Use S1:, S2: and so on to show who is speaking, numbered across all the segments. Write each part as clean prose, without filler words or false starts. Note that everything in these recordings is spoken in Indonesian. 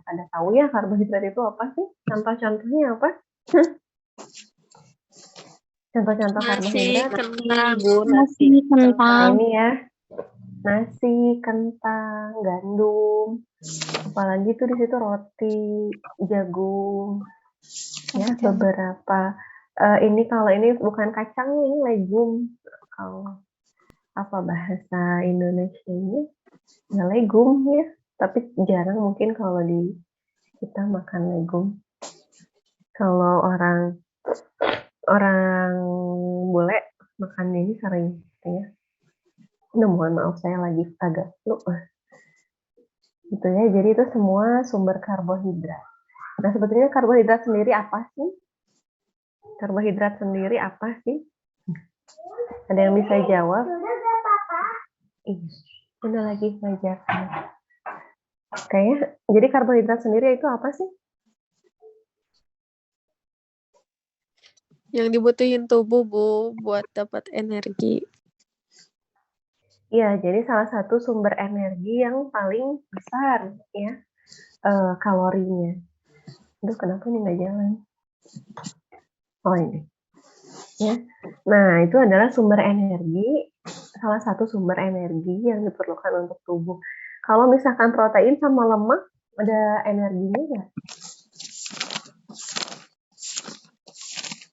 S1: udah pada tahu ya karbohidrat itu apa sih? Contoh-contohnya apa? Contoh-contoh karbohidrat.
S2: kentang,
S3: Nasi, kentang.
S1: Ini ya, nasi, kentang, gandum, apalagi tuh di situ roti, jagung, ya beberapa. Ini kalau ini bukan kacang, ini legum. Kalau apa bahasa Indonesianya? Ya legum ya, tapi jarang mungkin kalau di kita makan legum. Kalau orang bule makan ini sering ya. Mohon maaf saya lagi agak flu. Gitu ya. Jadi itu semua sumber karbohidrat. Nah, sebetulnya karbohidrat sendiri apa sih? Karbohidrat sendiri apa sih? Ada yang bisa jawab? Udah lagi belajar. Kayaknya, jadi karbohidrat sendiri itu apa sih?
S2: yang dibutuhin tubuh, Bu, buat dapat energi.
S1: Iya, jadi salah satu sumber energi yang paling besar ya kalorinya. Aduh, kenapa ini nggak jalan? Oh ini. Ya. Nah, itu adalah sumber energi, salah satu sumber energi yang diperlukan untuk tubuh. Kalau misalkan protein sama lemak, ada energinya nggak?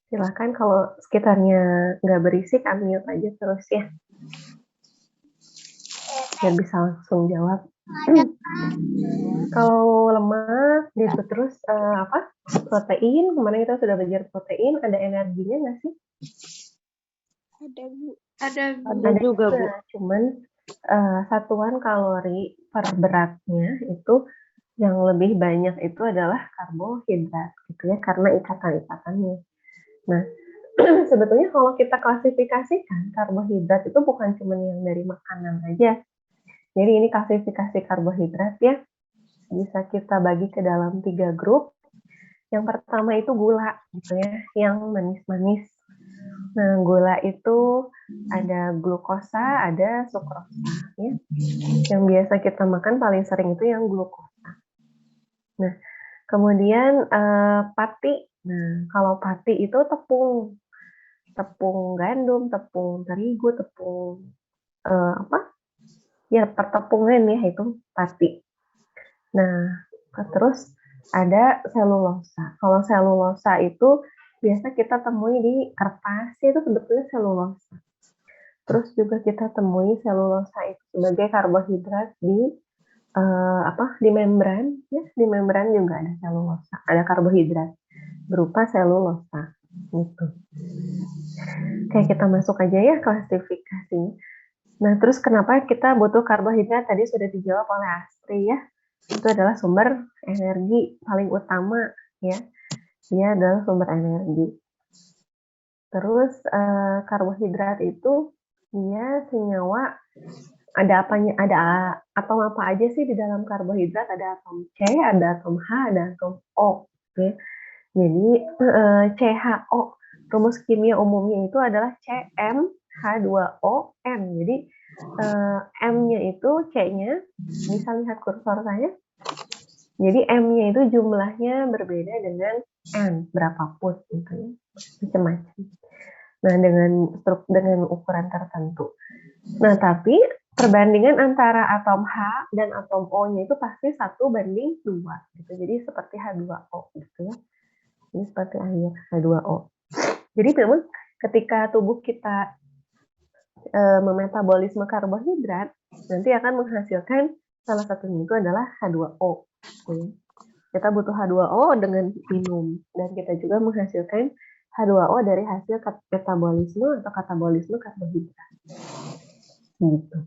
S1: Silahkan kalau sekitarnya nggak berisik, unmute aja terus ya. Biar bisa langsung jawab. Kalau lemak, gitu terus apa? Protein, kemarin kita sudah belajar protein, ada energinya nggak sih?
S2: Ada, Bu.
S3: Ada juga, Bu.
S1: Cuman satuan kalori per beratnya itu yang lebih banyak itu adalah karbohidrat, gitu ya, karena ikatan-ikatannya. Nah, sebetulnya kalau kita klasifikasikan karbohidrat itu bukan cuma yang dari makanan aja. Jadi ini klasifikasi karbohidrat ya, bisa kita bagi ke dalam 3 grup. Yang pertama itu gula, gitu ya, yang manis-manis. Nah, gula itu ada glukosa, ada sukrosa, ya. Yang biasa kita makan paling sering itu yang glukosa. Nah, kemudian pati. Nah, kalau pati itu tepung gandum, tepung terigu, tepung apa? Ya, pertepungan ya itu pati. Nah, terus ada selulosa. Kalau selulosa itu biasa kita temui di kertas, itu sebetulnya selulosa. Terus juga kita temui selulosa itu sebagai karbohidrat di di membran, ya, di membran juga ada selulosa, ada karbohidrat berupa selulosa gitu. Kayak kita masuk aja ya klasifikasinya. Nah, terus kenapa kita butuh karbohidrat? Tadi sudah dijawab oleh Astri ya. Itu adalah sumber energi paling utama ya. Dia adalah sumber energi. Terus karbohidrat itu dia senyawa, ada apanya, ada atom apa aja sih di dalam karbohidrat? Ada atom C, ada atom H, ada atom O. Oke. Jadi CHO, rumus kimia umumnya itu adalah CmH2ON. Jadi M-nya itu C-nya, bisa lihat kursor saya. Jadi M-nya itu jumlahnya berbeda dengan N, berapapun gitu ya, macam-macam. Nah, dengan ukuran tertentu. Nah, tapi perbandingan antara atom H dan atom O-nya itu pasti 1:2 gitu. Jadi seperti H2O gitu ya. Ini seperti air H2O. Jadi memang ketika tubuh kita memetabolisme karbohidrat, nanti akan menghasilkan salah satunya itu adalah H2O. Kita butuh H2O dengan minum, dan kita juga menghasilkan H2O dari hasil metabolisme atau katabolisme karbohidrat. Gitu.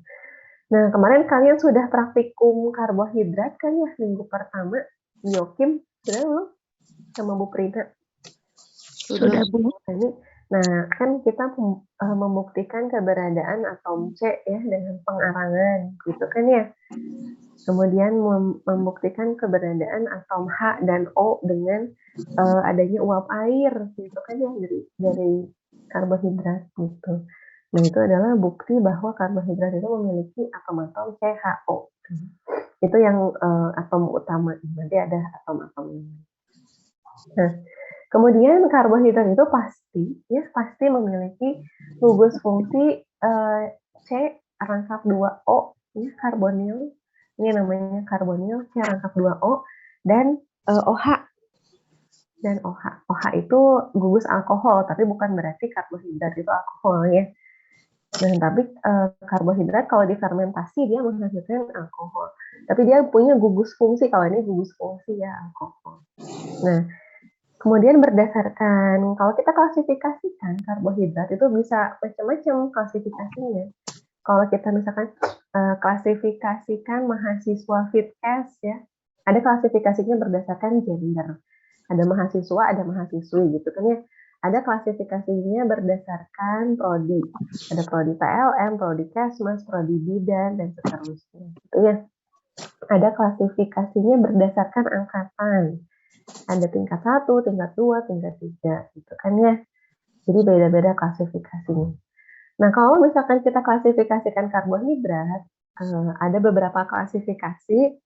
S1: Nah, kemarin kalian sudah praktikum karbohidrat kan ya, minggu pertama. Biokim, sudah belum? Sama Bu Prina?
S3: Sudah, Bu.
S1: Nah, kan kita membuktikan keberadaan atom C ya dengan pengarangan, gitu kan ya. Kemudian membuktikan keberadaan atom H dan O dengan adanya uap air, gitu kan ya, dari karbohidrat gitu. Nah, itu adalah bukti bahwa karbohidrat itu memiliki atom-atom CHO. Itu yang atom utama. Nanti ada atom-atomnya. Nah, kemudian karbohidrat itu pasti memiliki gugus fungsi C rangkap 2O, ya, karbonil. Ini namanya karbonil, C rangkap 2O, dan OH. Dan OH. OH itu gugus alkohol, tapi bukan berarti karbohidrat itu alkohol ya. Nah, tapi karbohidrat kalau difermentasi dia menghasilkan alkohol. Tapi dia punya gugus fungsi, kalau ini gugus fungsi ya alkohol. Nah, kemudian berdasarkan, kalau kita klasifikasikan karbohidrat itu bisa macam-macam klasifikasinya. Kalau kita misalkan klasifikasikan mahasiswa FITKES ya, ada klasifikasinya berdasarkan gender. Ada mahasiswa, ada mahasiswi gitu kan ya. Ada klasifikasinya berdasarkan prodi. Ada prodi PLM, prodi Kesmas, prodi bidan, dan seterusnya. Gitu ya. Ada klasifikasinya berdasarkan angkatan. Ada tingkat 1, tingkat 2, tingkat 3 gitu kan ya. Jadi beda-beda klasifikasinya. Nah, kalau misalkan kita klasifikasikan karbohidrat, ada beberapa klasifikasi.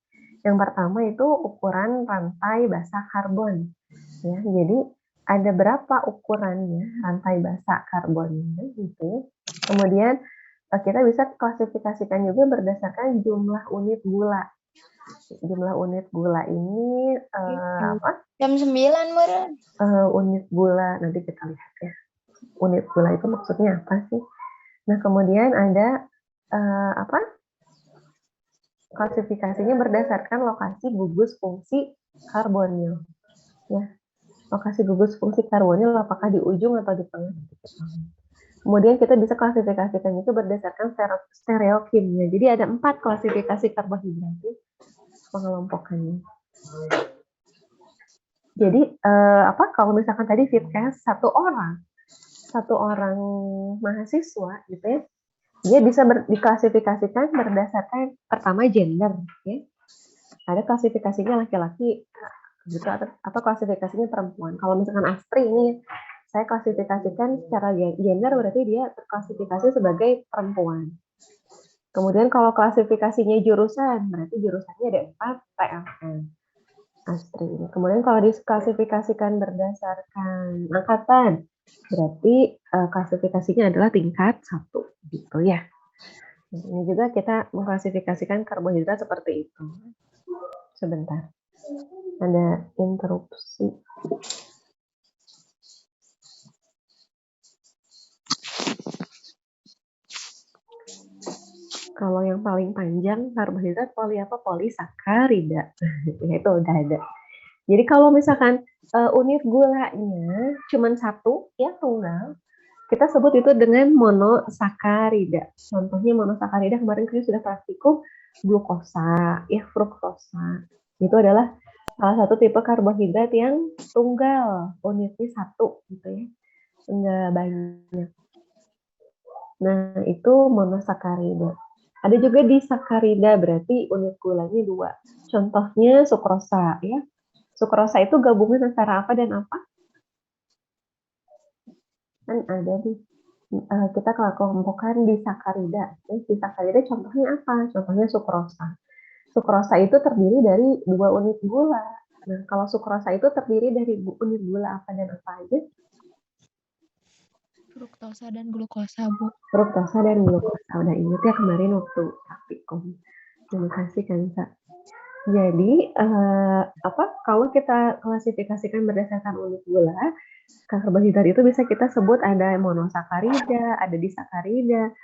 S1: Yang pertama itu ukuran rantai basa karbon. Ya, jadi ada berapa ukurannya rantai basa karbonnya gitu. Kemudian kita bisa klasifikasikan juga berdasarkan jumlah unit gula. Jumlah unit gula ini apa?
S3: Jam 9, Meren.
S1: Unit gula, nanti kita lihat ya. Unit gula itu maksudnya apa sih? Nah, kemudian ada apa? Klasifikasinya berdasarkan lokasi gugus fungsi karbonil. Ya, lokasi gugus fungsi karbonil apakah di ujung atau di tengah. Kemudian kita bisa klasifikasikan itu berdasarkan stereokimia. Jadi ada 4 klasifikasi karbohidrat pengelompokannya. Jadi apa? Kalau misalkan tadi FITKES satu orang mahasiswa gitu ya, dia bisa diklasifikasikan berdasarkan pertama gender, ya. Ada klasifikasinya laki-laki, gitu, atau klasifikasinya perempuan. Kalau misalkan Astri ini, saya klasifikasikan secara gender berarti dia terklasifikasi sebagai perempuan. Kemudian kalau klasifikasinya jurusan, berarti jurusannya ada 4 PLN. Astri. Kemudian kalau diklasifikasikan berdasarkan angkatan, berarti klasifikasinya adalah tingkat 1, gitu ya. Ini juga kita mengklasifikasikan karbohidrat seperti itu. Sebentar, ada interupsi. Kalau yang paling panjang karbohidrat polisakarida, itu udah ada. Jadi kalau misalkan unit gulanya cuma 1 ya tunggal, kita sebut itu dengan monosakarida. Contohnya monosakarida kemarin kita sudah praktikum glukosa, ya fruktosa. Itu adalah salah satu tipe karbohidrat yang tunggal, unitnya 1 gitu ya, enggak banyak. Nah itu monosakarida. Ada juga disakarida, berarti unit gulanya 2. Contohnya sukrosa ya. Sukrosa itu gabungan antara apa dan apa? Kan ada nih, kita kelompokkan disakarida. Disakarida contohnya apa? Contohnya sukrosa. Sukrosa itu terdiri dari 2 unit gula. Nah, kalau sukrosa itu terdiri dari unit gula apa dan apa aja?
S3: Fruktosa dan glukosa, Bu.
S1: Fruktosa dan glukosa. Udah ingat ya kemarin waktu praktikum. Terima kasih Kansa. Jadi apa? Kalau kita klasifikasikan berdasarkan unit gula, karbohidrat itu bisa kita sebut ada monosakarida, ada disakarida,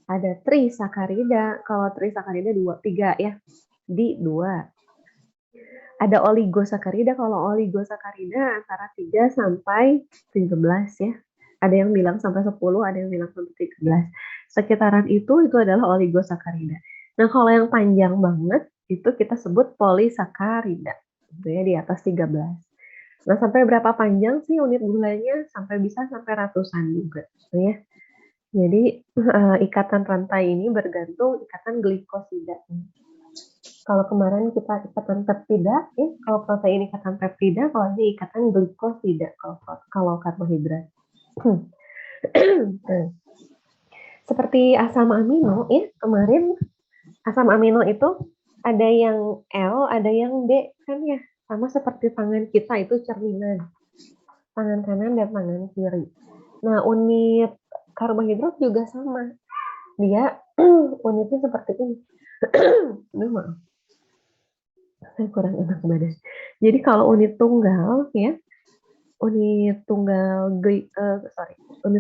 S1: ada trisakarida. Kalau trisakarida 3 ya, di 2. Ada oligosakarida, kalau oligosakarida antara 3 sampai 13 ya. Ada yang bilang sampai 10, ada yang bilang sampai 13. Sekitaran itu adalah oligosakarida. Nah, kalau yang panjang banget itu kita sebut polisakarida. Gitu ya, di atas 13. Nah, sampai berapa panjang sih unit gulanya? Bisa sampai ratusan juga, gitu ya. Jadi ikatan rantai ini bergantung ikatan glikosida. Kalau kemarin kita ikatan peptida, ya, kalau protein ikatan peptida, kalau ini ikatan glikosida kalau karbohidrat. Seperti asam amino, ya kemarin asam amino itu ada yang L, ada yang D kan ya, sama seperti tangan kita itu cerminan, tangan kanan dan tangan kiri. Nah, unit karbohidrat juga sama, dia unitnya seperti ini. Ini maaf, saya kurang enak badan. Jadi kalau unit tunggal ya, unit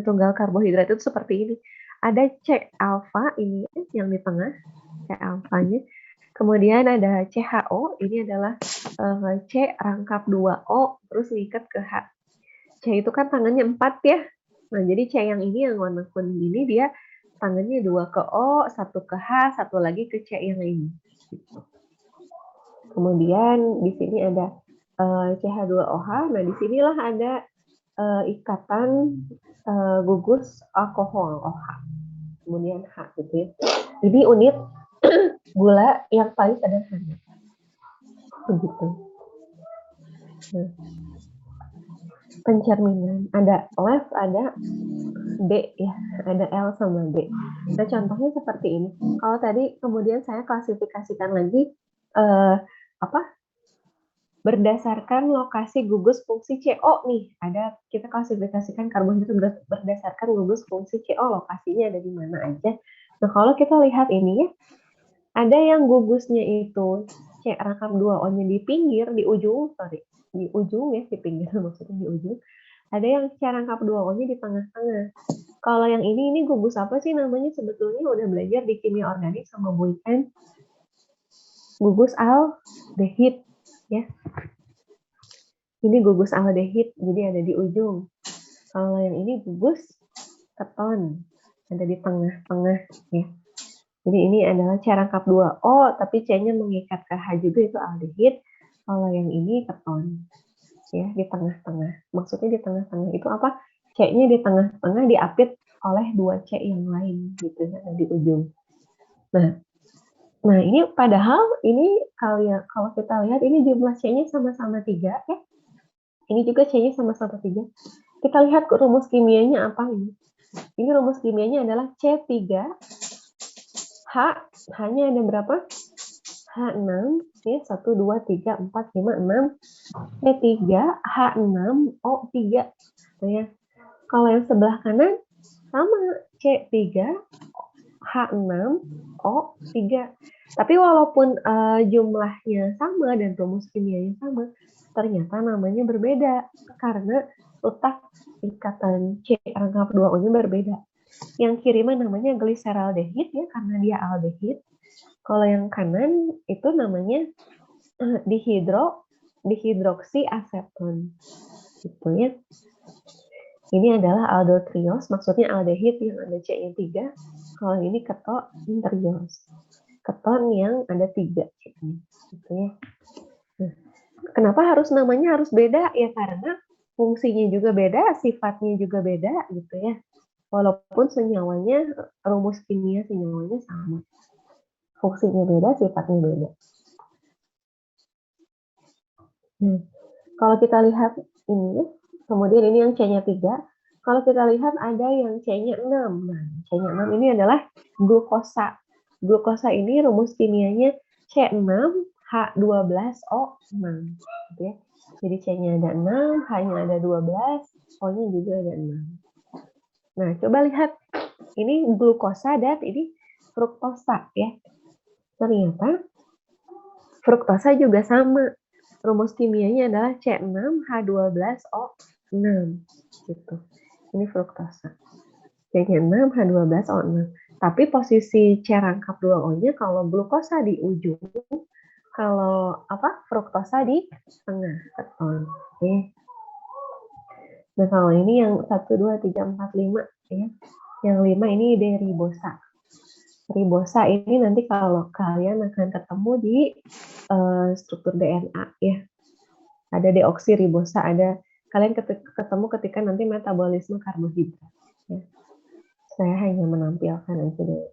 S1: tunggal karbohidrat itu seperti ini. Ada C alfa ini yang di tengah, C alfanya. Kemudian ada CHO, ini adalah C rangkap 2O, terus ngikat ke H. C itu kan tangannya 4 ya. Nah, jadi C yang ini yang warna kuning ini dia tangannya 2 ke O, 1 ke H, 1 lagi ke C yang ini. Gitu. Kemudian di sini ada CH2OH. Nah, disinilah ada ikatan gugus alkohol OH. Kemudian H gitu ya. Ini unit gula yang paling sederhana. Begitu. Nah, pencerminan ada left, ada D ya, ada L sama D. Nah, contohnya seperti ini. Kalau tadi kemudian saya klasifikasikan lagi berdasarkan lokasi gugus fungsi CO nih. Ada kita klasifikasikan karbohidrat berdasarkan gugus fungsi CO, lokasinya ada di mana aja. Nah, kalau kita lihat ini ya, ada yang gugusnya itu C rangkap 2O-nya di pinggir, di ujung ya, di pinggir maksudnya di ujung. Ada yang C rangkap 2O-nya di tengah-tengah. Kalau yang ini gugus apa sih namanya? Sebetulnya udah belajar di kimia organik sama Bu Ikan. Gugus aldehid ya. Ini gugus aldehid, jadi ada di ujung. Kalau yang ini gugus keton, ada di tengah-tengah ya. Jadi ini adalah C rangkap 2O, tapi C-nya mengikat ke H juga, itu aldehid. Kalau yang ini keton, ya di tengah-tengah. Maksudnya di tengah-tengah itu apa? C-nya di tengah-tengah diapit oleh 2 C yang lain, gitu ya, di ujung. Nah ini padahal ini kalau kita lihat ini jumlah C-nya sama-sama 3 ya. Ini juga C-nya sama-sama 3. Kita lihat rumus kimianya apa ini. Ini rumus kimianya adalah C3 H-nya ada berapa? H6, ya, 1, 2, 3, 4, 5, 6. C3, H6O3. Tuh ya. Kalau yang sebelah kanan, sama. C3, H6O3. Tapi walaupun jumlahnya sama dan rumus kimianya sama, ternyata namanya berbeda. Karena letak ikatan C rangkap 2O-nya berbeda. Yang kiriman namanya gliseraldehid ya, karena dia aldehid. Kalau yang kanan itu namanya dihidroksiaseton. Gitu ya. Ini adalah aldotrios, maksudnya aldehid yang ada C-nya 3. Kalau ini ketontrios. Keton yang ada 3 C-nya. Gitu ya. Nah, kenapa namanya harus beda? Ya karena fungsinya juga beda, sifatnya juga beda gitu ya. Walaupun senyawanya, rumus kimia senyawanya sama. Fungsinya beda, sifatnya beda. Kalau kita lihat ini, kemudian ini yang C-nya 3. Kalau kita lihat ada yang C-nya 6. Nah, C-nya 6 ini adalah glukosa. Glukosa ini rumus kimianya C6H12O6. Gitu ya. Jadi C-nya ada 6, H-nya ada 12, O-nya juga ada 6. Nah, coba lihat. Ini glukosa dan ini fruktosa ya. Ternyata fruktosa juga sama. Rumus kimianya adalah C6H12O6 gitu. Ini fruktosa. C6H12O6. Tapi posisi C rangkap 2O-nya kalau glukosa di ujung, kalau fruktosa di tengah keton. Oke. Nah, kalau ini yang 1 2 3 4 5 ya. Yang 5 ini deribosa. Ribosa ini nanti kalau kalian akan ketemu di struktur DNA ya. Ada deoksiribosa, ada kalian ketemu ketika nanti metabolisme karbohidrat. Ya. Saya hanya menampilkan aja dulu.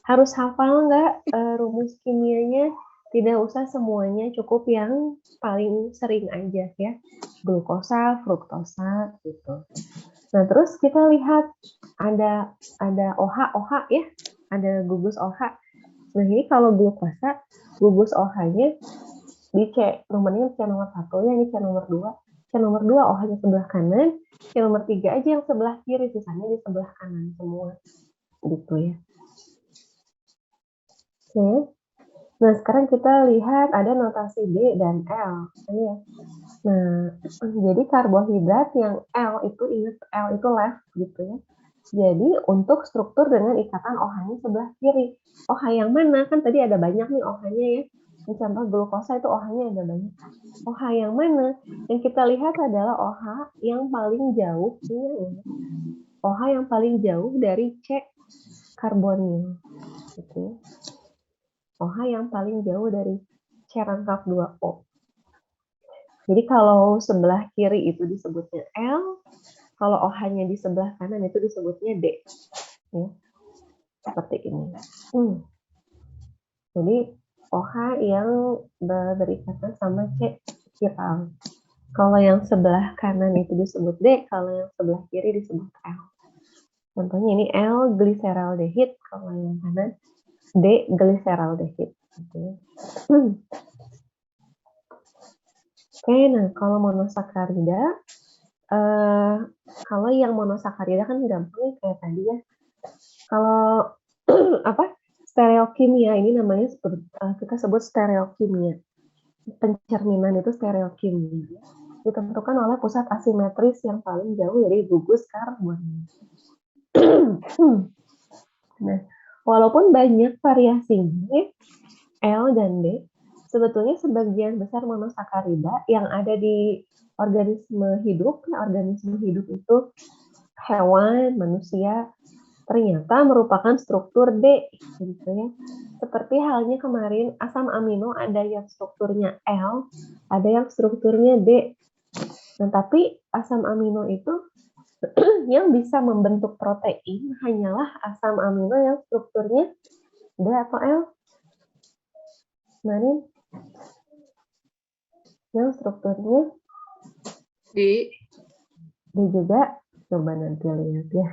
S1: Harus hafal nggak rumus kimianya? Tidak usah semuanya, cukup yang paling sering aja ya. Glukosa, fruktosa gitu. Nah, terus kita lihat ada OH ya. Ada gugus OH. Nah, ini kalau glukosa gugus OH-nya di C nomornya C nomor 1 ya, ini C nomor 2. C nomor 2 OH-nya sebelah kanan, C nomor 3 aja yang sebelah kiri, sisanya di sebelah kanan semua. Gitu ya. Oke. Nah, sekarang kita lihat ada notasi D dan L. Ini ya. Nah, jadi karbohidrat yang L itu, ingat L itu left gitu ya. Jadi untuk struktur dengan ikatan OH-nya sebelah kiri. OH yang mana? Kan tadi ada banyak nih OH-nya ya. Ini contoh glukosa itu OH-nya ada banyak. OH yang mana? Yang kita lihat adalah OH yang paling jauh. OH yang paling jauh dari C karbonil. Gitu. OH yang paling jauh dari C rangkap 2O. Jadi kalau sebelah kiri itu disebutnya L, kalau OH-nya di sebelah kanan itu disebutnya D. Ya. Seperti ini. Jadi OH yang berikatan sama C chiral. Kalau yang sebelah kanan itu disebut D, kalau yang sebelah kiri disebut L. Contohnya ini L gliseraldehid, kalau yang kanan D gliseraldehid. Oke, nah kalau monosakarida, kalau yang monosakarida kan gampang kayak tadi ya. Kalau stereokimia ini namanya kita sebut stereokimia. Pencerminan itu stereokimia. Ditentukan oleh pusat asimetris yang paling jauh dari gugus karbon. Nah, walaupun banyak variasinya L dan D, sebetulnya sebagian besar monosakarida yang ada di organisme hidup itu hewan, manusia, ternyata merupakan struktur D, gitu ya. Seperti halnya kemarin asam amino ada yang strukturnya L, ada yang strukturnya D. Nah, tapi asam amino itu yang bisa membentuk protein hanyalah asam amino yang strukturnya D atau L. Kemarin yang strukturnya
S2: D.
S1: D juga, coba nanti lihat ya.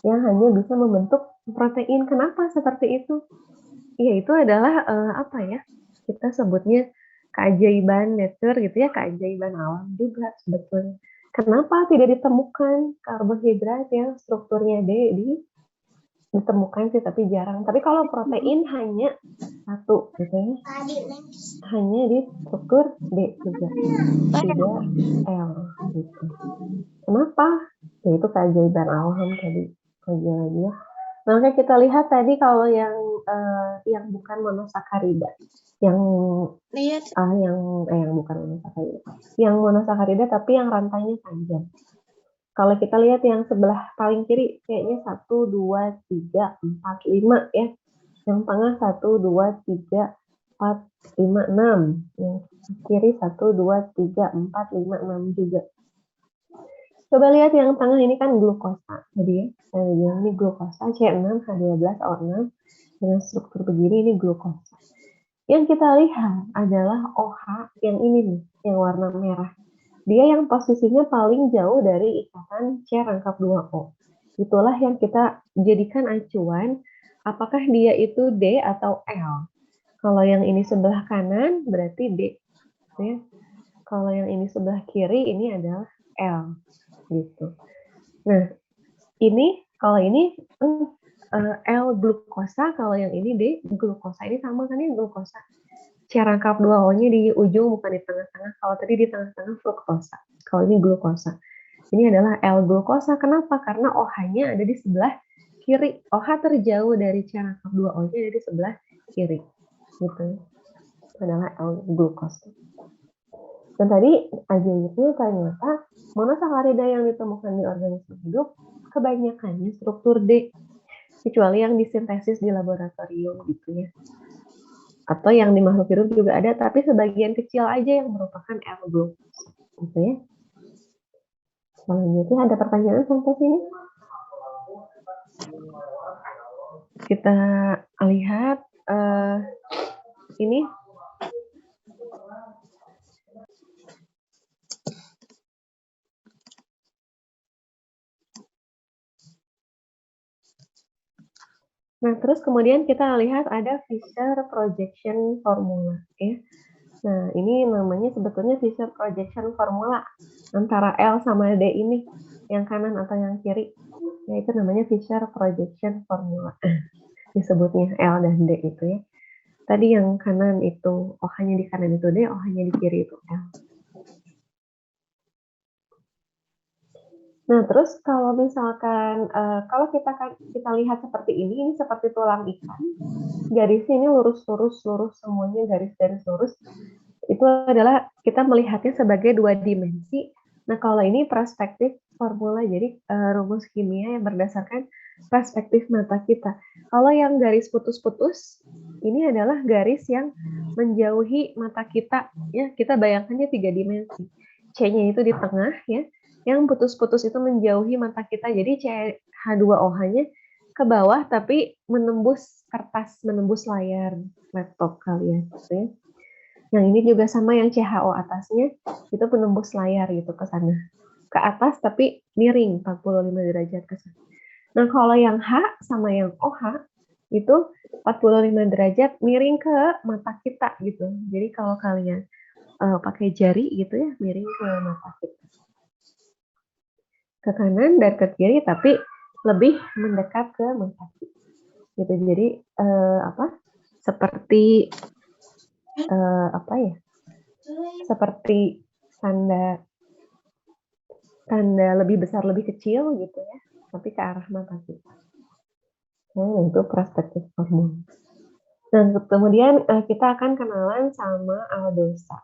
S1: Yang hanya bisa membentuk protein. Kenapa seperti itu? Ya, itu adalah kita sebutnya keajaiban nature gitu ya, keajaiban alam juga sebetulnya. Kenapa tidak ditemukan karbohidrat yang strukturnya D ditemukan sih, tapi jarang. Tapi kalau protein hanya satu gitu ya, hanya di struktur D juga, tidak L gitu. Kenapa? Ya itu keajaiban alam tadi lagi ya. Makanya kita lihat tadi kalau yang bukan monosakarida, yang bukan monosakarida, yang monosakarida tapi yang rantainya panjang. Kalau kita lihat yang sebelah paling kiri kayaknya 1, 2, 3, 4, 5 ya. Yang tengah 1, 2, 3, 4, 5, 6. Yang kiri 1, 2, 3, 4, 5, 6 juga. Coba lihat yang tengah ini kan glukosa. Jadi ya, saya bilang ini glukosa C6H12O6 dengan struktur begini, ini glukosa. Yang kita lihat adalah OH yang ini nih, yang warna merah. Dia yang posisinya paling jauh dari ikatan C rangkap 2O. Itulah yang kita jadikan acuan apakah dia itu D atau L. Kalau yang ini sebelah kanan berarti D. Ya. Kalau yang ini sebelah kiri ini adalah L. Gitu. Nah, kalau ini L glukosa, kalau yang ini D glukosa. Ini sama kan ya glukosa. C rangkap 2O-nya di ujung bukan di tengah-tengah. Kalau tadi di tengah-tengah fruktosa. Kalau ini glukosa. Ini adalah L glukosa. Kenapa? Karena OH-nya ada di sebelah kiri. OH terjauh dari C rangkap 2O-nya ada di sebelah kiri. Gitu. Itu adalah L glukosa. Dan tadi ajaibnya ternyata monosakarida yang ditemukan di organisme hidup kebanyakannya struktur D. Kecuali yang disintesis di laboratorium gitu ya. Atau yang di makhluk hidup juga ada, tapi sebagian kecil aja yang merupakan L glukosa. Gitu ya. Selanjutnya ada pertanyaan sampai sini? Kita lihat ini. Nah, terus kemudian kita lihat ada Fisher projection formula, ya. Nah, ini namanya sebetulnya Fisher projection formula antara L sama D ini, yang kanan atau yang kiri. Yaitu namanya Fisher projection formula. Disebutnya L dan D itu ya. Tadi yang kanan itu OH-nya di kanan itu D, OH-nya di kiri itu L. Nah, terus kalau misalkan kalau kita lihat seperti ini seperti tulang ikan, garisnya ini lurus semuanya garis-garis lurus. Itu adalah kita melihatnya sebagai dua dimensi. Nah, kalau ini perspektif formula, jadi rumus kimia yang berdasarkan perspektif mata kita. Kalau yang garis putus-putus, ini adalah garis yang menjauhi mata kita. Ya, kita bayangkannya 3 dimensi. C-nya itu di tengah, ya. Yang putus-putus itu menjauhi mata kita. Jadi CH2OH-nya ke bawah, tapi menembus kertas, menembus layar laptop kalian. Gitu ya. Yang ini juga sama, yang CHO atasnya itu penembus layar gitu ke sana. Ke atas tapi miring 45 derajat ke sana. Nah, kalau yang H sama yang OH itu 45 derajat miring ke mata kita gitu. Jadi kalau kalian pakai jari gitu ya, miring ke mata kita. Ke kanan dan ke kiri tapi lebih mendekat ke mata kita. Gitu. Jadi seperti apa ya? Seperti tanda lebih besar lebih kecil gitu ya, tapi ke arah mata kita. Nah, itu perspektif formula. Nah, kemudian kita akan kenalan sama aldosa.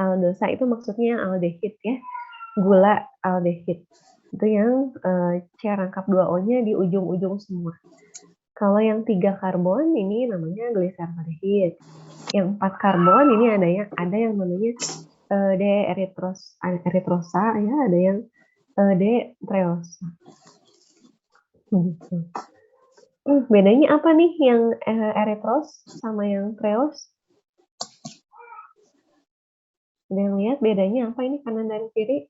S1: Aldosa itu maksudnya aldehid ya, gula aldehid. Itu yang C rangkap 2O-nya di ujung-ujung semua. Kalau yang 3 karbon ini namanya gliseraldehid. Yang 4 karbon ini ada yang namanya D-eritrosa ya, ada yang D-treosa. Gitu. Bedanya apa nih yang eritros sama yang treos? Ada yang lihat bedanya apa ini kanan dan kiri?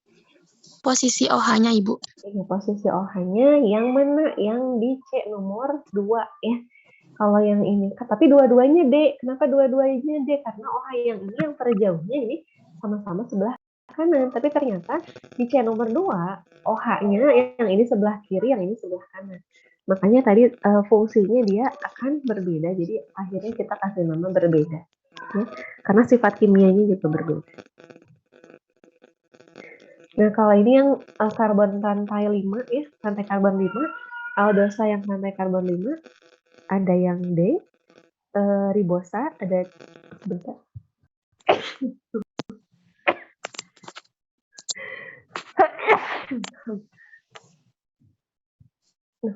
S2: Posisi OH-nya, Ibu.
S1: Ya, posisi OH-nya yang mana? Yang di C nomor 2 ya. Kalau yang ini, tapi dua-duanya D. Kenapa dua-duanya D? Karena OH yang ini yang terjauhnya ini sama-sama sebelah kanan. Tapi ternyata di C nomor 2, OH-nya yang ini sebelah kiri, yang ini sebelah kanan. Makanya tadi fungsinya dia akan berbeda. Jadi akhirnya kita kasih nama berbeda. Ya. Karena sifat kimianya juga berbeda. Nah, kalau ini yang karbon rantai 5 ya, rantai karbon 5, aldosa yang rantai karbon 5, ada yang D, ribosa, ada sebentar.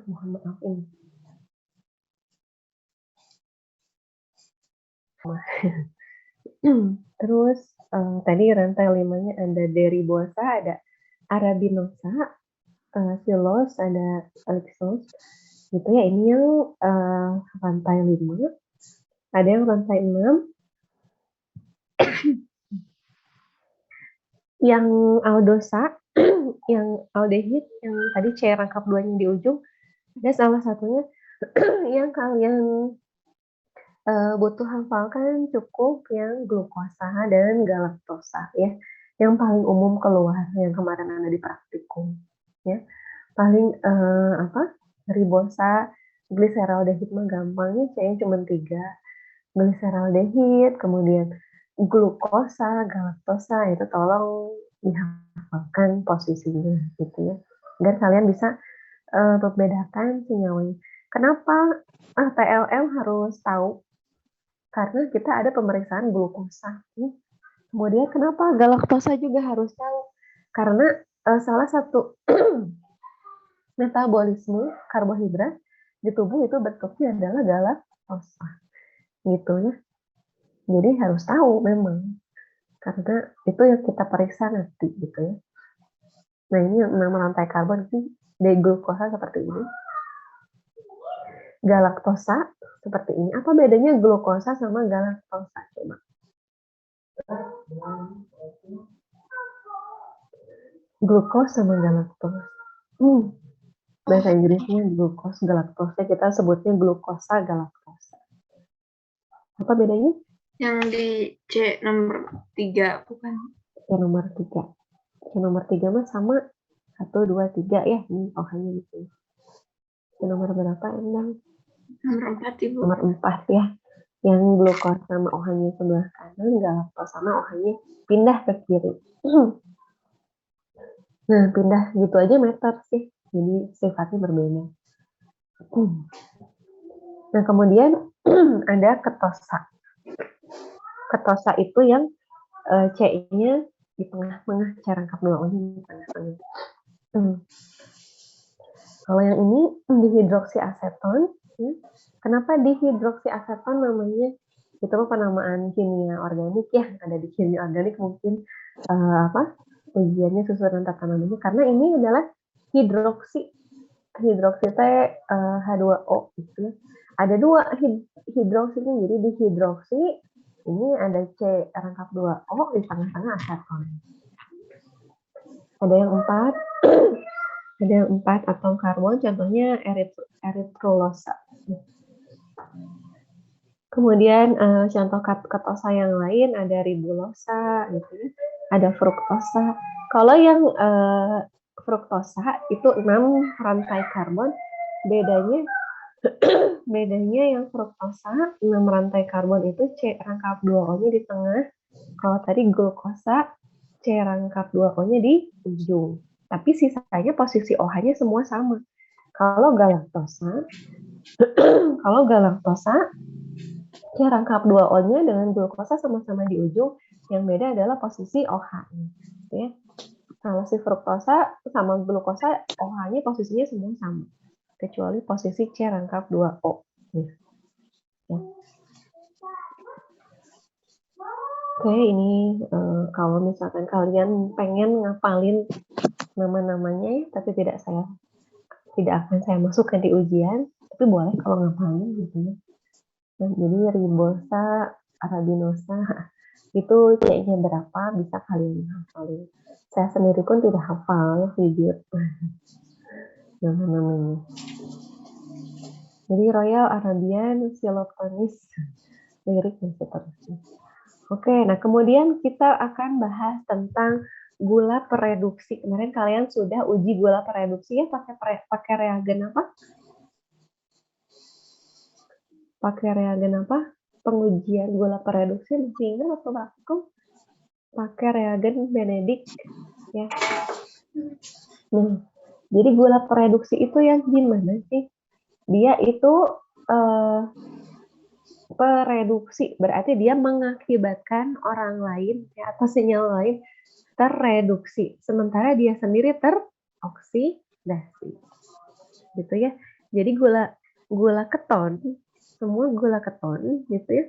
S1: Mohon maaf ini. Terus tadi rantai 5-nya ada D-ribosa, ada arabinosa, silos, ada alexos. Gitu ya, ini yang rantai 5. Ada yang rantai 6. Yang aldosa, yang aldehid, yang tadi C rangkap 2-nya di ujung, ada salah satunya yang kalian butuh hafalkan cukup yang glukosa dan galaktosa ya, yang paling umum keluar yang kemarin ada di praktikum ya. Paling ribosa, gliseraldehid mah gampangnya C-nya cuma 3, gliseraldehid, kemudian glukosa, galaktosa, itu tolong dihafalkan posisinya gitu ya, agar kalian bisa membedakan senyawanya. Kenapa PLM harus tahu? Karena kita ada pemeriksaan glukosa. Kemudian kenapa galaktosa juga harus tahu? Karena salah satu metabolisme karbohidrat di tubuh itu bentuknya adalah galaktosa. Gitu ya. Jadi harus tahu memang. Karena itu yang kita periksa nanti gitu ya. Nah, ini nama rantai karbon sih, D-glukosa seperti ini. Galaktosa seperti ini. Apa bedanya glukosa sama galaktosa? Coba. Glukos sama galaktosa. Bahasa Inggrisnya glukos galaktosa, kita sebutnya glukosa galaktosa. Apa bedanya?
S4: Yang di C nomor 3 bukan?
S1: Yang nomor 3. Yang nomor 3 mah sama 1, 2, 3 ya. Ini OH-nya gitu. Yang nomor berapa Endang?
S4: Nomor 4 Ibu.
S1: Nomor 4 ya. Yang glukos sama OH-nya sebelah kanan, galaktosa sama OH-nya pindah ke kiri. Nah, pindah gitu aja meter sih. Jadi sifatnya berbeda. Nah, kemudian ada ketosa. Ketosa itu yang C-nya di tengah-tengah, C rangkap 2O-nya di tengah-tengah. Kalau yang ini dihidroksiaseton, kenapa dihidroksiaseton namanya? Itu penamaan kimia organik ya, ada di kimia organik mungkin ujiannya susunan tata namanya, karena ini adalah hidroksi teh H2O gitu. Ada 2 hidroksinya, jadi dihidroksi ini ada C rangkap 2O di tengah-tengah aseton. Ada yang 4 ada yang 4 atom karbon, contohnya eritrulosa. Kemudian contoh ketosa yang lain ada ribulosa gitu ya. Ada fruktosa. Kalau yang fruktosa itu 6 rantai karbon, bedanya yang fruktosa 6 rantai karbon itu C rangkap 2O-nya di tengah. Kalau tadi glukosa C rangkap 2O-nya di ujung. Tapi sisanya posisi OH-nya semua sama. Kalau galaktosa C rangkap 2O-nya dengan glukosa sama-sama di ujung, yang beda adalah posisi OH-nya. Ya. Kalau si fruktosa sama glukosa, OH-nya posisinya semua sama, kecuali posisi C rangkap 2O. Ya. Oke, ini kalau misalkan kalian pengen ngapalin nama-namanya, tapi tidak akan saya masukkan di ujian, tapi boleh kalau ngapalin gitu ya. Nah, jadi ribosa, arabinosa, itu C-nya berapa bisa kalian hafalin. Saya sendiri pun tidak hafal, jujur. Nama-namanya. Jadi Royal Arabian, Silotonis, lirik dan seterusnya. Oke, nah kemudian kita akan bahas tentang gula pereduksi. Kemarin kalian sudah uji gula pereduksi ya pakai reagen apa? Pakai reagen apa? Pengujian gula pereduksi masih ingat atau praktikum? Pakai reagen Benedict ya. Nah, jadi gula pereduksi itu yang gimana sih? Dia itu pereduksi, berarti dia mengakibatkan orang lain ya, atau senyawa lain terreduksi, sementara dia sendiri teroksidasi, gitu ya. Jadi gula keton, semua gula keton, gitu ya,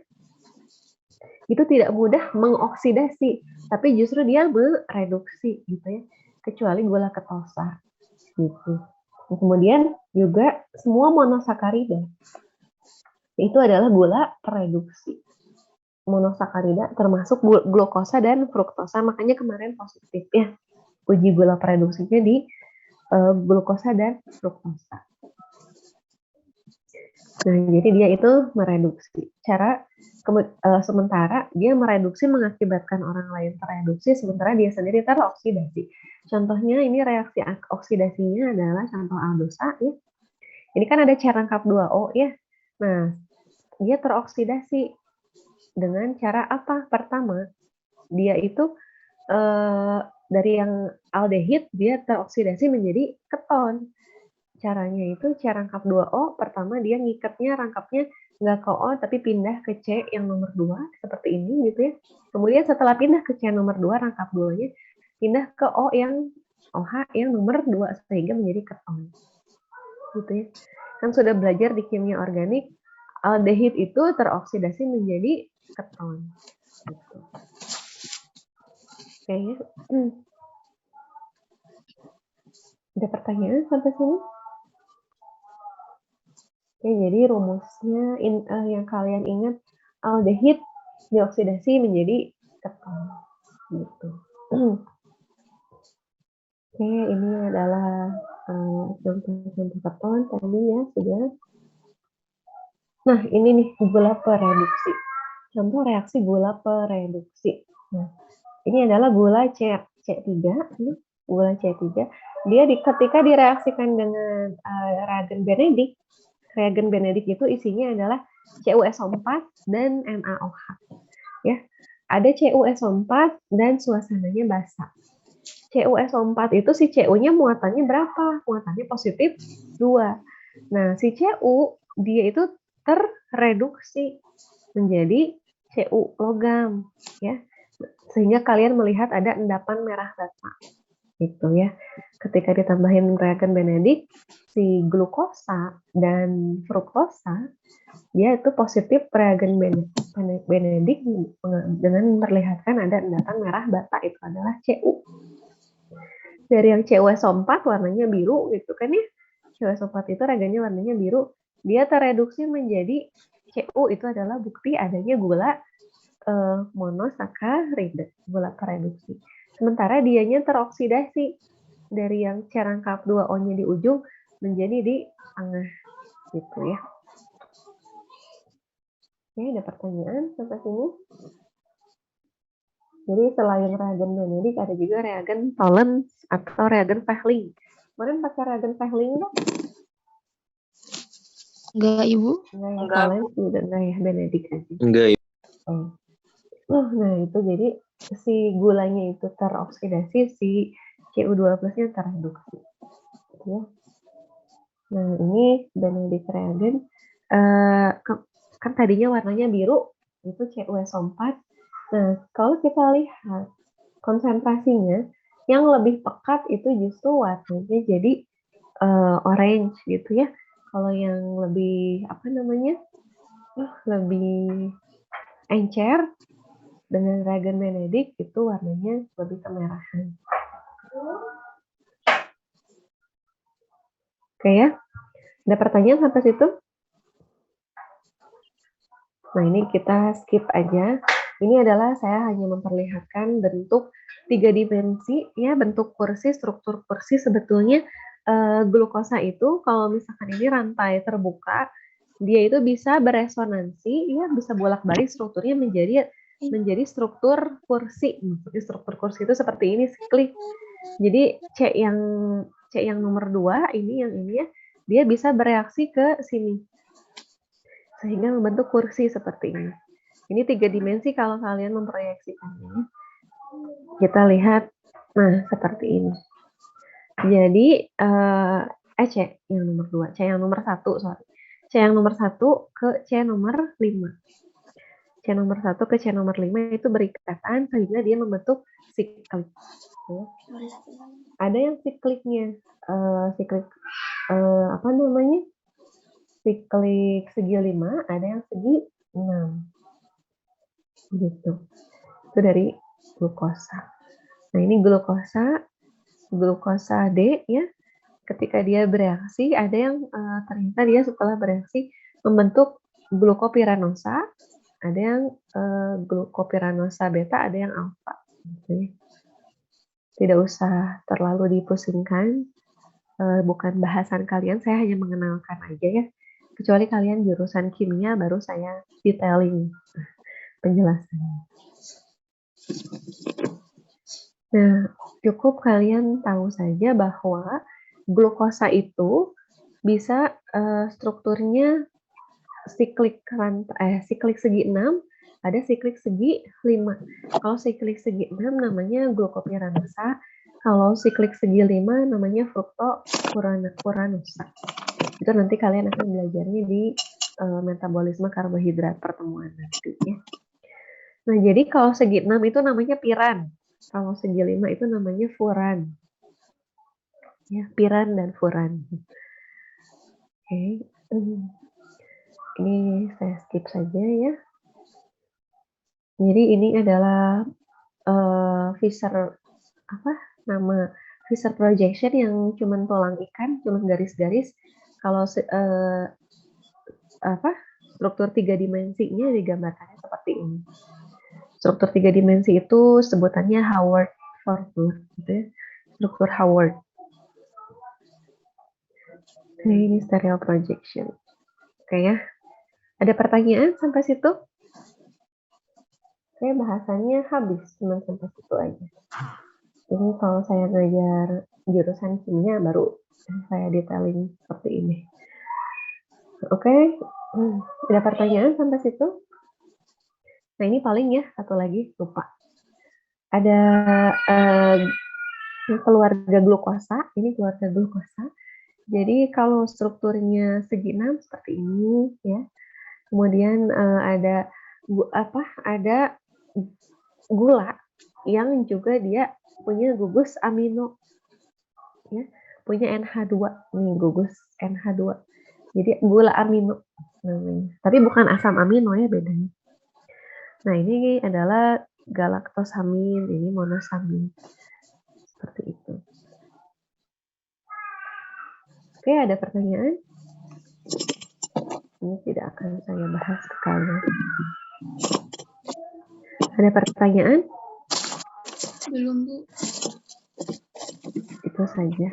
S1: itu tidak mudah mengoksidasi, tapi justru dia mereduksi, gitu ya, kecuali gula ketosa, gitu. Kemudian juga semua monosakarida itu adalah gula tereduksi. Monosakarida termasuk glukosa dan fruktosa, makanya kemarin positif ya uji gula pereduksinya di glukosa dan fruktosa. Nah, jadi dia itu mereduksi. Sementara dia mereduksi mengakibatkan orang lain tereduksi, sementara dia sendiri teroksidasi. Contohnya ini reaksi oksidasinya adalah contoh aldosa ya. Ini kan ada C rangkap 2O ya. Nah, dia teroksidasi dengan cara apa? Pertama, dia itu dari yang aldehid dia teroksidasi menjadi keton. Caranya itu C rangkap 2O, pertama dia ngikatnya rangkapnya nggak ke O tapi pindah ke C yang nomor 2 seperti ini gitu ya. Kemudian setelah pindah ke C nomor 2 rangkap 2-nya pindah ke O yang OH yang nomor 2 sehingga menjadi keton. Gitu ya. Kan sudah belajar di kimia organik, aldehid itu teroksidasi menjadi keton. Gitu. Oke ya. Ada pertanyaan sampai sini? Oke, jadi rumusnya yang kalian ingat, aldehid dioksidasi menjadi keton. Gitu. Oke, ini adalah contoh-contoh keton tadi ya sudah. Nah, ini nih gula pereduksi. Contoh reaksi gula pereduksi. Nah, ini adalah gula C3, ini gula C3. Dia ketika direaksikan dengan reagen Benedict itu isinya adalah CuSO4 dan NaOH. Ya, ada CuSO4 dan suasananya basa. CuSO4 itu si Cu-nya muatannya berapa? Muatannya positif 2. Nah, si Cu dia itu terreduksi menjadi Cu logam, ya. Sehingga kalian melihat ada endapan merah bata. Gitu ya. Ketika ditambahin reagen Benedict, si glukosa dan fruktosa dia itu positif reagen Benedict dengan memperlihatkan ada endapan merah bata, itu adalah Cu. Dari yang CuSO4 warnanya biru gitu kan ya. CuSO4 itu reagennya warnanya biru, dia tereduksi menjadi Cu, itu adalah bukti adanya gula monosakarida, gula tereduksi. Sementara dianya teroksidasi dari yang C-rangkap 2O-nya di ujung menjadi di tengah gitu ya. Oke, ada pertanyaan sampai sini? Jadi selain reagen Benedict ada juga reagen Tollens atau reagen Fehling. Kemarin pakai reagen Fehling nggak?
S3: Enggak, Ibu.
S1: Enggak ya,
S4: Enggak,
S1: Tollens juga enggak ya, Benedict aja.
S5: Enggak,
S1: Nah itu jadi si gulanya itu teroksidasi, si Cu2 plusnya tereduksi. Ya. Nah ini Benedict reagen. Kan tadinya warnanya biru, itu CuSO4. Nah kalau kita lihat konsentrasinya, yang lebih pekat itu justru warnanya jadi orange gitu ya. Kalau yang lebih lebih encer dengan reagen Benedict itu warnanya lebih kemerahan. Oke ya, ada pertanyaan sampai situ? Nah ini kita skip aja. Ini adalah saya hanya memperlihatkan bentuk 3 dimensi ya, bentuk kursi, struktur kursi. Sebetulnya glukosa itu kalau misalkan ini rantai terbuka, dia itu bisa beresonansi ya, bisa bolak-balik strukturnya menjadi struktur kursi. Jadi struktur kursi itu seperti ini, siklik. Jadi C yang nomor 2 ini yang ini ya, dia bisa bereaksi ke sini sehingga membentuk kursi seperti ini. Ini 3 dimensi kalau kalian memproyeksikannya. Kita lihat, nah seperti ini. Jadi C yang nomor 2, C yang nomor 1, sorry. C yang nomor 1 ke C nomor 5. C nomor 1 ke C nomor 5 itu berikatan sehingga dia membentuk siklik. Ya. Ada yang sikliknya, siklik siklik segi 5, ada yang segi 6. Gitu. Itu dari glukosa. Nah, ini glukosa D ya. Ketika dia bereaksi, ada yang ternyata dia setelah bereaksi membentuk glukopiranosa, ada yang glukopiranosa beta, ada yang alfa. Gitu ya. Tidak usah terlalu dipusingkan, bukan bahasan kalian, saya hanya mengenalkan aja ya. Kecuali kalian jurusan kimia, baru saya detailing penjelasannya. Nah, cukup kalian tahu saja bahwa glukosa itu bisa strukturnya siklik segi 6, ada siklik segi 5. Kalau siklik segi 6 namanya glukopiranosa, kalau siklik segi 5 namanya fruktopuranosa. Itu nanti kalian akan belajarnya di metabolisme karbohidrat pertemuan nanti ya. Nah, jadi kalau segi 6 itu namanya piran. Kalau segi 5 itu namanya furan. Ya, piran dan furan. Oke. Ini saya skip saja ya. Jadi ini adalah Fisher Fisher projection yang cuman tulang ikan, cuman garis-garis. Kalau struktur 3 dimensinya digambarkannya seperti ini. Struktur 3 dimensi itu sebutannya Howard formula, gitu ya. Struktur Howard. Nah, ini stereo projection. Oke ya. Ada pertanyaan sampai situ? Oke, bahasannya habis, cuma sampai situ aja. Ini kalau saya ngajar jurusan kimia baru saya detailing seperti ini. Oke, ada pertanyaan sampai situ? Nah, ini paling ya, satu lagi, lupa. Ada keluarga glukosa, ini keluarga glukosa. Jadi kalau strukturnya segi 6 seperti ini ya. Kemudian ada ada gula yang juga dia punya gugus amino ya. Punya NH2 nih, gugus NH2. Jadi gula amino namanya. Tapi bukan asam amino ya, bedanya. Nah, ini adalah galaktosamin, ini monosamin. Seperti itu. Oke, ada pertanyaan? Ini tidak akan saya bahas sekalian. Ada pertanyaan?
S3: Belum, Bu.
S1: Itu saja.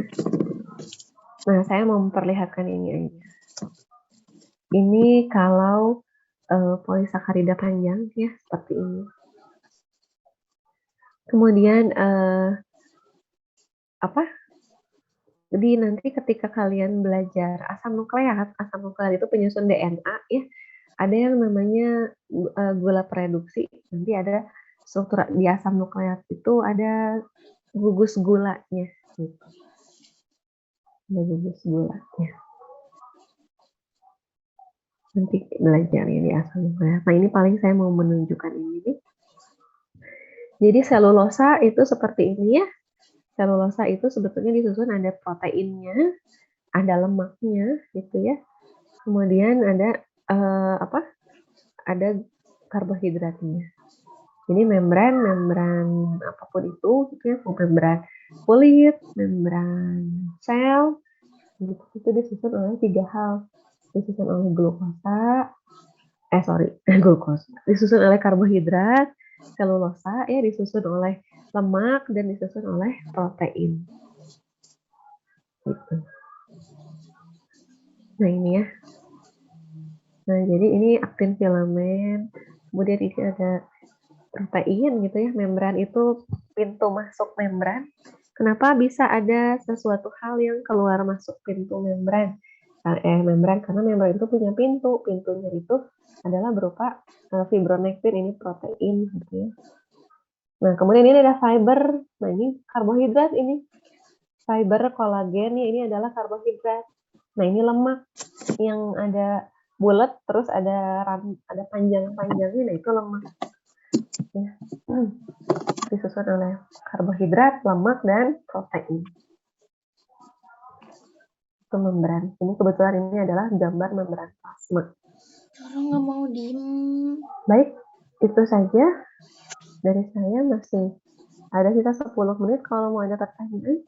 S1: Nah, saya mau memperlihatkan ini aja. Ini kalau polisakarida panjang ya, seperti ini. Kemudian Jadi nanti ketika kalian belajar asam nukleat itu penyusun DNA ya. Ada yang namanya gula pereduksi. Nanti ada struktur di asam nukleat itu ada gugus gulanya. Gitu. Ada gugus gulanya. Nanti belajar ya di asam nukleat. Nah, ini paling saya mau menunjukkan ini nih. Jadi selulosa itu seperti ini ya. Selulosa itu sebetulnya disusun ada proteinnya, ada lemaknya gitu ya. Kemudian ada ada karbohidratnya. Jadi membran apapun itu gitu ya, membran kulit, membran sel gitu, itu disusun oleh 3 hal. Disusun oleh glukosa, disusun oleh karbohidrat, selulosa ya, disusun oleh lemak, dan disusun oleh protein. Gitu. Nah, ini ya. Nah, jadi ini aktin filamen, kemudian ini ada protein gitu ya, membran itu pintu masuk membran. Kenapa bisa ada sesuatu hal yang keluar masuk pintu membran? Membran, karena membran itu punya pintu. Pintunya itu adalah berupa fibronektin, ini protein gitu ya. Nah, kemudian ini ada fiber. Nah, ini karbohidrat ini. Fiber, kolagen, ini adalah karbohidrat. Nah, ini lemak yang ada bulat, terus ada panjang-panjangnya, nah itu lemak. Ya. Disusun oleh karbohidrat, lemak, dan protein. Itu membran. Ini kebetulan ini adalah gambar membran plasma.
S3: Orang nggak mau diem.
S1: Baik, itu saja dari saya. Masih ada sisa 10 menit kalau mau ada pertanyaan.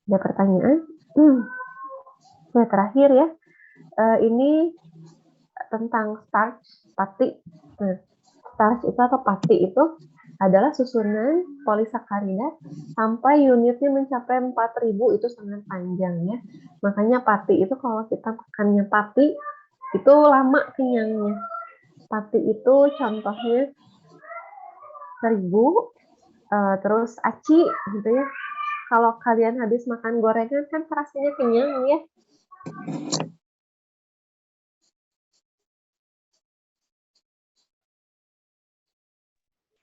S1: Ada pertanyaan? Ya, terakhir ya. Ini tentang starch, pati. Nah, starch itu atau pati itu adalah susunan polisakarida sampai unitnya mencapai 4.000, itu sangat panjang ya. Makanya pati itu kalau kita makannya pati itu lama kenyangnya. Pati itu contohnya 1.000, terus aci gitu ya. Kalau kalian habis makan gorengan kan rasanya kenyang ya.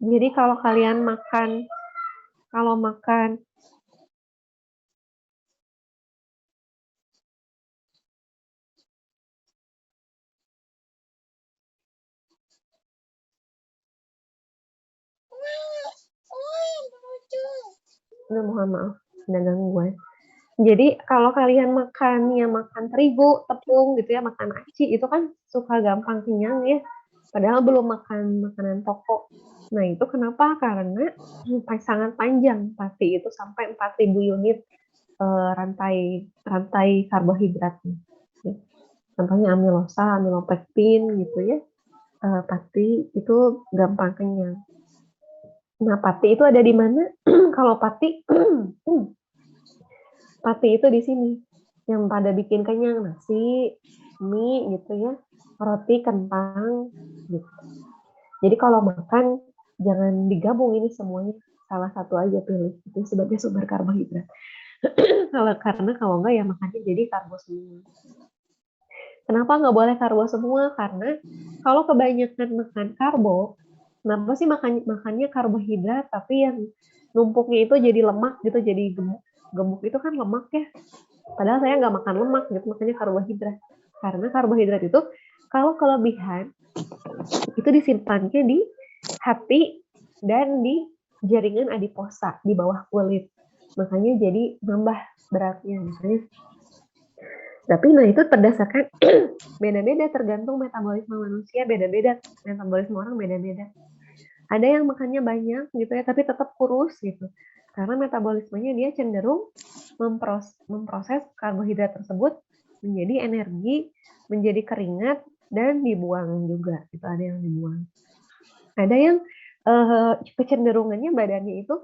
S1: Jadi kalau kalian makan mohon maaf, ada gangguan. Jadi kalau kalian makan terigu, tepung gitu ya, makan aci, itu kan suka gampang kenyang ya. Padahal belum makan makanan pokok. Nah, itu kenapa? Karena sangat panjang pasti itu sampai 4.000 unit rantai karbohidratnya. Ya. Contohnya amilosa, amilopektin gitu ya. Pati itu gampang kenyang. Nah, pati itu ada di mana? Kalau pati itu di sini. yang pada bikin kenyang, nasi, mie gitu ya, roti, kentang gitu. Jadi kalau makan jangan digabung ini semuanya, salah satu aja pilih itu sebagai sumber karbohidrat. Karena kalau enggak ya makannya jadi karbo semua. Kenapa nggak boleh karbo semua? Karena kalau kebanyakan makan karbo, kenapa sih makannya karbohidrat tapi yang numpuknya itu jadi lemak gitu, jadi gemuk. Gemuk itu kan lemak ya. Padahal saya nggak makan lemak gitu, makanya karbohidrat. Karena karbohidrat itu kalau kelebihan itu disimpannya di hati dan di jaringan adiposa di bawah kulit. Makanya jadi nambah beratnya misalnya. Tapi nah itu berdasarkan beda-beda tergantung metabolisme manusia, beda-beda metabolisme orang beda-beda. Ada yang makannya banyak gitu ya, tapi tetap kurus gitu. Karena metabolismenya dia cenderung memproses karbohidrat tersebut menjadi energi, menjadi keringat dan dibuang juga. Itu ada yang dibuang. Ada yang kecenderungannya badannya itu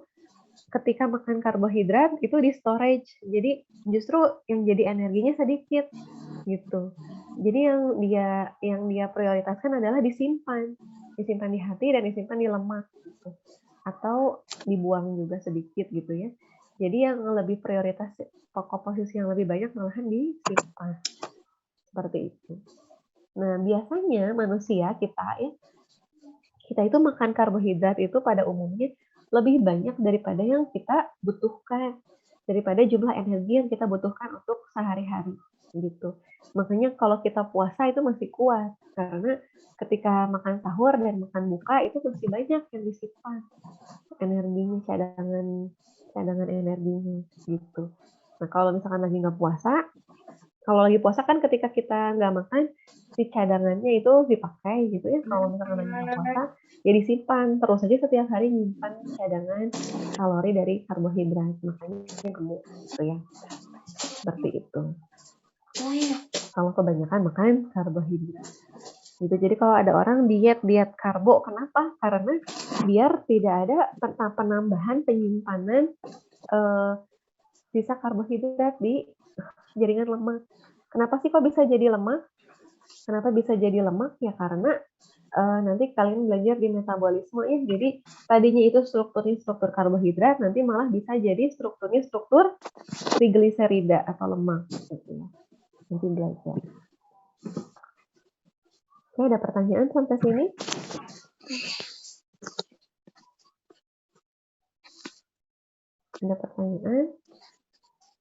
S1: ketika makan karbohidrat itu di storage, jadi justru yang jadi energinya sedikit gitu. Jadi yang dia prioritaskan adalah disimpan di hati dan disimpan di lemak gitu. Atau dibuang juga sedikit gitu ya. Jadi yang lebih prioritas komposisi yang lebih banyak malahan disimpan seperti itu. Nah biasanya manusia kita itu makan karbohidrat itu pada umumnya lebih banyak daripada yang kita butuhkan, daripada jumlah energi yang kita butuhkan untuk sehari-hari gitu. Makanya kalau kita puasa itu masih kuat karena ketika makan sahur dan makan buka itu masih banyak yang disimpan energinya, cadangan energinya gitu. Nah kalau misalkan lagi nggak puasa, kalau lagi puasa kan ketika kita nggak makan si cadangannya itu dipakai gitu ya. Kalau misalkan lagi nggak puasa ya disimpan terus aja setiap hari nyimpan cadangan kalori dari karbohidrat, makanya gemuk gitu ya, seperti itu. Kalau kebanyakan makan karbohidrat gitu. Jadi kalau ada orang diet karbo, kenapa? Karena biar tidak ada penambahan penyimpanan sisa karbohidrat di jaringan lemak. Kenapa sih kok bisa jadi lemak? Kenapa bisa jadi lemak? Ya karena nanti kalian belajar di metabolisme ya. Jadi tadinya itu strukturnya struktur karbohidrat, nanti malah bisa jadi strukturnya struktur trigliserida atau lemak. Gitu ya. Nanti belajar. Oke, ada pertanyaan sampai sini? Ada pertanyaan?